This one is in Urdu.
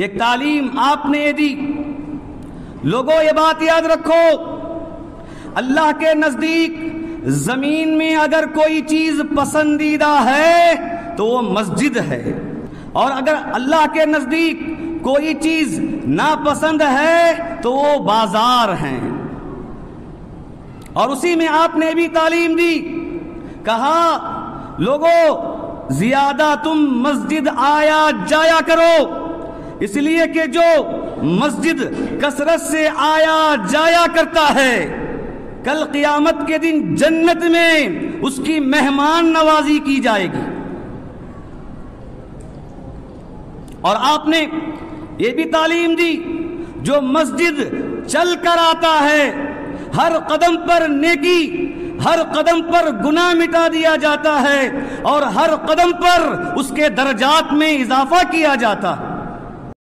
ایک تعلیم آپ نے یہ دی. لوگوں یہ بات یاد رکھو، اللہ کے نزدیک زمین میں اگر کوئی چیز پسندیدہ ہے تو وہ مسجد ہے، اور اگر اللہ کے نزدیک کوئی چیز ناپسند ہے تو وہ بازار ہیں. اور اسی میں آپ نے بھی تعلیم دی، کہا لوگوں زیادہ تم مسجد آیا جایا کرو، اس لیے کہ جو مسجد کثرت سے آیا جایا کرتا ہے کل قیامت کے دن جنت میں اس کی مہمان نوازی کی جائے گی. اور آپ نے یہ بھی تعلیم دی، جو مسجد چل کر آتا ہے ہر قدم پر نیکی، ہر قدم پر گناہ مٹا دیا جاتا ہے، اور ہر قدم پر اس کے درجات میں اضافہ کیا جاتا ہے.